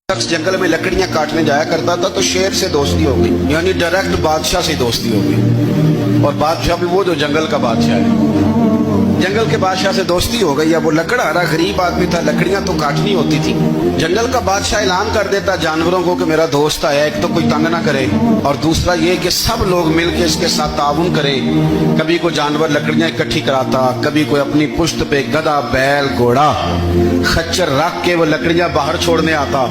शख्स जंगल में लकड़ियां काटने जाया करता था तो शेर से दोस्ती हो गई, यानी डायरेक्ट बादशाह से दोस्ती हो गई। और बादशाह भी वो जो जंगल का बादशाह है, जंगल के बादशाह से दोस्ती हो गई। अब वो लकड़हारा गरीब आदमी था, लकड़ियां तो काटनी होती थी। जंगल का बादशाह ऐलान कर देता जानवरों को कि मेरा दोस्त आया, एक तो कोई तंग ना करे और दूसरा ये कि सब लोग मिलकर इसके साथ ताउन करे। कभी कोई जानवर लकड़ियां इकट्ठी कराता, कभी कोई अपनी पुश्त पे गधा, बैल, घोड़ा, खच्चर रख के वो लकड़ियां बाहर छोड़ने आता।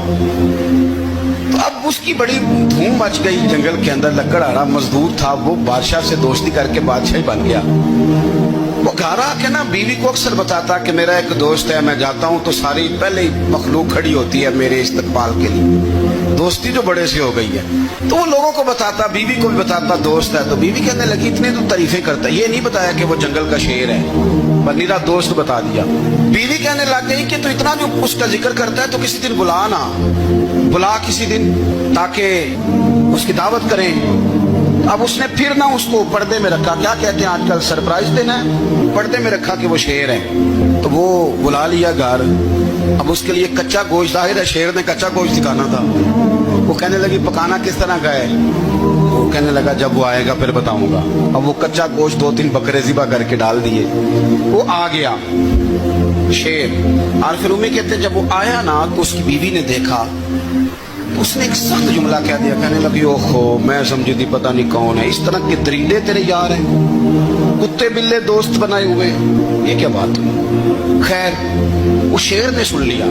तो अब उसकी बड़ी धूम मच गई जंगल के अंदर। लकड़हारा मजदूर था, वो बादशाह से दोस्ती करके बादशाह ही बन गया। वो घर आके ना बीवी को अक्सर बताता कि मेरा एक दोस्त है, मैं जाता हूँ तो सारी पहले ही मखलूक खड़ी होती है मेरे इस्तकबाल के लिए। दोस्ती जो बड़े से हो गई है, तो वो लोगों को बताता, बीवी को भी बताता दोस्त है। तो बीवी कहने लगी इतने तो तारीफें करता है, ये नहीं बताया कि वो जंगल का शेर है, पर मेरा दोस्त बता दिया। बीवी कहने लग गई कि तो इतना जो उसका जिक्र करता है तो किसी दिन बुला ना, बुला किसी दिन ताकि उसकी दावत करें। अब उसने फिर ना उसको पर्दे में रखा, क्या कहते हैं आजकल सरप्राइज देना है, पर्दे में रखा कि वो शेर है। तो वो बुला लिया घर। अब उसके लिए कच्चा गोश्त, जाहिर है शेर ने कच्चा गोश्त दिखाना था। वो कहने लगी पकाना किस तरह का है? वो कहने लगा जब वो आएगा फिर बताऊंगा। अब वो कच्चा गोश्त 2-3 बकरे ज़िबा करके डाल दिए। वो आ गया शेर। और फिर उम्मी कहते जब वो आया ना तो उसकी बीवी ने देखा, उसने एक सख्त जुमला कह दिया। कहने लगी ओहो, मैं समझी थी पता नहीं कौन है, इस तरह के दरीले तेरे यार हैं, कुत्ते बिल्ले दोस्त बनाए हुए, ये क्या बात हुई? खैर वो शेर ने सुन लिया,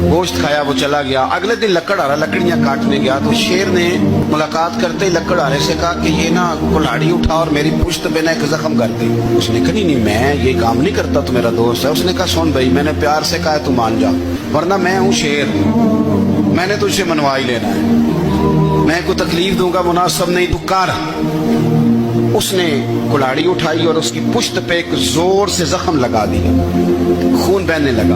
गोश्त खाया, वो चला गया। अगले दिन लकड़हारा लकड़ियां काटने गया तो शेर ने मुलाकात करते ही लकड़हारे से कहा कि ये ना कुल्हाड़ी उठा और मेरी पुश्त पे ना एक जख्म कर दे। उसने कहा नहीं मैं ये काम नहीं करता, तो मेरा दोस्त है। उसने कहा सुन भाई, मैंने प्यार से कहा तू मान जा, वरना मैं हूँ शेर, मैंने तुझसे मनवा ही लेना है, मैं को तकलीफ दूंगा मुनासिब नहीं, तू कर। उसने कुल्हाड़ी उठाई और उसकी पुश्त पे एक जोर से जख्म लगा दिया, खून बहने लगा।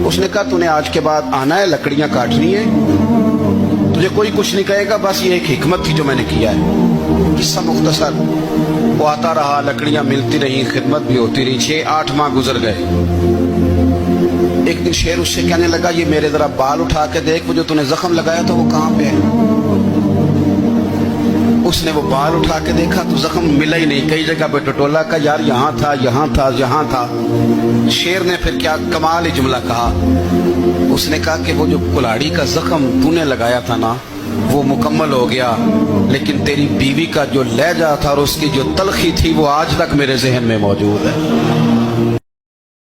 उसने कहा तूने आज के बाद आना है, लकड़ियां काटनी है, तुझे कोई कुछ नहीं कहेगा, बस ये एक हिकमत थी जो मैंने किया है। किस्सा मुख्तसर। वो आता रहा, लकड़ियां मिलती रही, खिदमत भी होती रही। 6-8 माह गुजर गए। एक दिन शेर उससे कहने लगा ये मेरे जरा बाल उठा के देख, वो जो तूने जख्म लगाया था वो कहाँ पे है? उसने वो बाल उठा के देखा तो जख्म मिला ही नहीं, कई जगह पे टटोला का यार यहाँ था, यहाँ था, यहाँ था। शेर ने फिर क्या कमाल ही जुमला कहा। उसने कहा कि वो जो कुल्हाड़ी का जख्म तूने लगाया था ना वो मुकम्मल हो गया, लेकिन तेरी बीवी का जो लहजा था और उसकी जो तलखी थी वो आज तक मेरे जहन में मौजूद है।